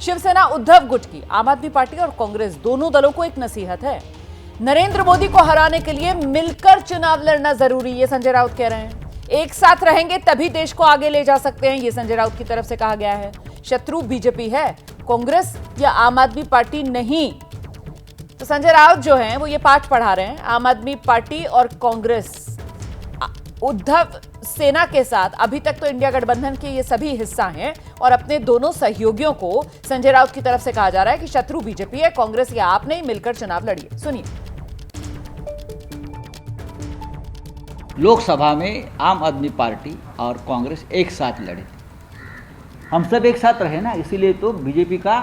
शिवसेना उद्धव गुट की आम आदमी पार्टी और कांग्रेस दोनों दलों को एक नसीहत है। नरेंद्र मोदी को हराने के लिए मिलकर चुनाव लड़ना जरूरी, ये संजय राउत कह रहे हैं। एक साथ रहेंगे तभी देश को आगे ले जा सकते हैं, ये संजय राउत की तरफ से कहा गया है। शत्रु बीजेपी है, कांग्रेस या आम आदमी पार्टी नहीं। तो संजय राउत जो हैं वो ये पाठ पढ़ा रहे हैं। आम आदमी पार्टी और कांग्रेस उद्धव सेना के साथ अभी तक तो इंडिया गठबंधन के ये सभी हिस्सा हैं और अपने दोनों सहयोगियों को संजय राउत की तरफ से कहा जा रहा है कि शत्रु बीजेपी है, कांग्रेस या आप नहीं, मिलकर चुनाव लड़िए। सुनिए। लोकसभा में आम आदमी पार्टी और कांग्रेस एक साथ लड़े थे, हम सब एक साथ रहे ना, इसीलिए तो बीजेपी का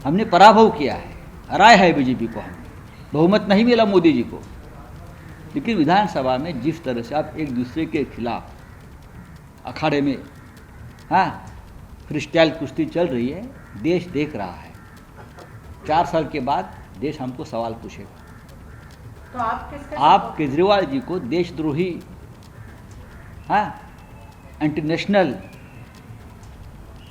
हमने पराभव किया है, हराया है बीजेपी को। हम बहुमत नहीं मिला मोदी जी को, लेकिन विधानसभा में जिस तरह से आप एक दूसरे के खिलाफ अखाड़े में फ्रीस्टाइल कुश्ती चल रही है, देश देख रहा है। 4 साल के बाद देश हमको सवाल पूछेगा। तो आप केजरीवाल जी को देशद्रोही इंटरनेशनल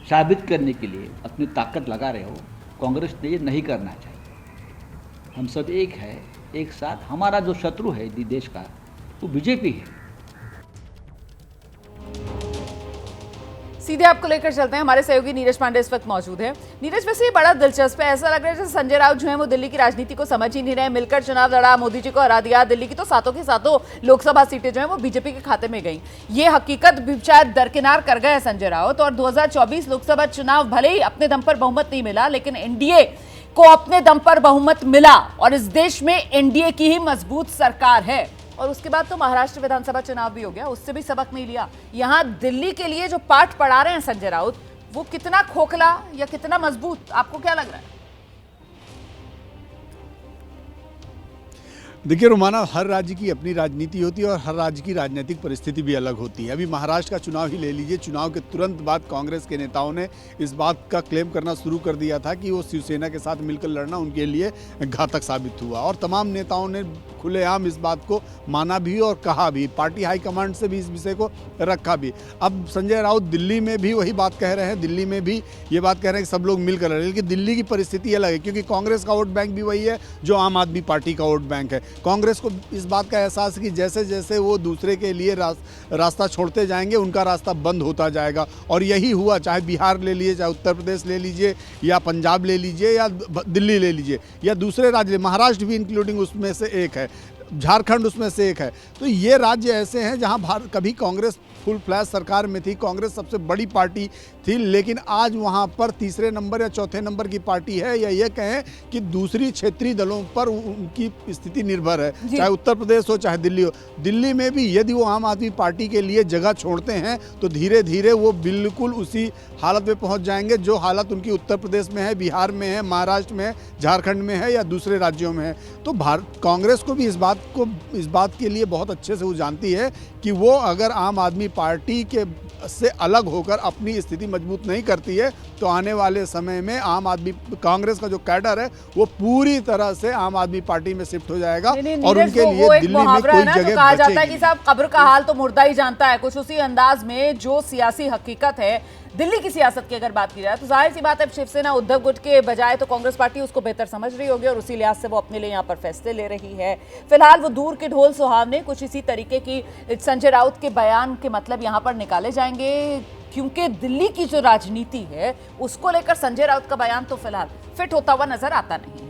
साबित करने के लिए अपनी ताकत लगा रहे हो। कांग्रेस ने ये नहीं करना चाहिए। हम सब एक है, एक साथ। हमारा जो शत्रु है देश का वो बीजेपी है। सीधे आपको लेकर चलते हैं, हमारे सहयोगी नीरज पांडे इस वक्त मौजूद है। नीरज, वैसे ये बड़ा दिलचस्प है, ऐसा लग रहा है जैसे संजय राउत जो है वो दिल्ली की राजनीति को समझ ही नहीं रहे। मिलकर चुनाव लड़ा, मोदी जी को हरा दिया, दिल्ली की तो सातों की सातों लोकसभा सीटें जो है वो बीजेपी के खाते में गई। ये हकीकत भी शायद दरकिनार कर गए संजय राउत। और 2024 लोकसभा चुनाव भले ही अपने दम पर बहुमत नहीं मिला, लेकिन एनडीए को अपने दम पर बहुमत मिला और इस देश में एनडीए की ही मजबूत सरकार है। और उसके बाद तो महाराष्ट्र विधानसभा चुनाव भी हो गया, उससे भी सबक नहीं लिया। यहां दिल्ली के लिए जो पाठ पढ़ा रहे हैं संजय राउत, वो कितना खोखला या कितना मजबूत, आपको क्या लग रहा है? देखिए रोमाना, हर राज्य की अपनी राजनीति होती है और हर राज्य की राजनीतिक परिस्थिति भी अलग होती है। अभी महाराष्ट्र का चुनाव ही ले लीजिए। चुनाव के तुरंत बाद कांग्रेस के नेताओं ने इस बात का क्लेम करना शुरू कर दिया था कि वो शिवसेना के साथ मिलकर लड़ना उनके लिए घातक साबित हुआ और तमाम नेताओं ने खुलेआम इस बात को माना भी और कहा भी। पार्टी हाईकमांड से भी इस विषय को रखा भी। अब संजय राउत दिल्ली में भी वही बात कह रहे हैं, दिल्ली में भी ये बात कह रहे हैं कि सब लोग मिलकर लड़े। लेकिन दिल्ली की परिस्थिति अलग है, क्योंकि कांग्रेस का वोट बैंक भी वही है जो आम आदमी पार्टी का वोट बैंक है। कांग्रेस को इस बात का एहसास है कि जैसे जैसे वो दूसरे के लिए रास्ता छोड़ते जाएंगे, उनका रास्ता बंद होता जाएगा। और यही हुआ, चाहे बिहार ले लीजिए, चाहे उत्तर प्रदेश ले लीजिए, या पंजाब ले लीजिए, या दिल्ली ले लीजिए, या दूसरे राज्य, महाराष्ट्र भी इंक्लूडिंग उसमें से एक है, झारखंड उसमें से एक है। तो ये राज्य ऐसे हैं जहां कभी कांग्रेस फुल फ्लैश सरकार में थी, कांग्रेस सबसे बड़ी पार्टी थी, लेकिन आज वहां पर तीसरे नंबर या चौथे नंबर की पार्टी है, या ये कहें कि दूसरी क्षेत्रीय दलों पर उनकी स्थिति निर्भर है, चाहे उत्तर प्रदेश हो चाहे दिल्ली हो। दिल्ली में भी यदि वो आम आदमी पार्टी के लिए जगह छोड़ते हैं तो धीरे धीरे वो बिल्कुल उसी हालत में पहुंच जाएंगे जो हालत उनकी उत्तर प्रदेश में है, बिहार में है, महाराष्ट्र में है, झारखंड में है या दूसरे राज्यों में है। तो कांग्रेस को भी इस बात के लिए बहुत अच्छे से वो जानती है कि वो अगर आम आदमी पार्टी के से अलग होकर अपनी स्थिति मजबूत नहीं करती है तो आने वाले समय में कांग्रेस का जो कैडर है वो पूरी तरह से आम आदमी पार्टी में शिफ्ट हो जाएगा। और उनके लिए दिल्ली में कोई जगह कहा जाता है कि साहब कब्र का हाल तो मुर्दा ही जानता है, कुछ उसी अंदाज में जो सियासी हकीकत है दिल्ली की सियासत की अगर बात की जाए तो जाहिर सी बात है शिवसेना उद्धव गुट के बजाय तो कांग्रेस पार्टी उसको बेहतर समझ रही होगी और उसी लिहाज से वो अपने लिए यहाँ पर फैसले ले रही है। फिलहाल वो दूर के ढोल सुहावने कुछ इसी तरीके की संजय राउत के बयान के मतलब यहाँ पर निकाले जाएंगे, क्योंकि दिल्ली की जो राजनीति है उसको लेकर संजय राउत का बयान तो फिलहाल फिट होता हुआ नजर आता नहीं है।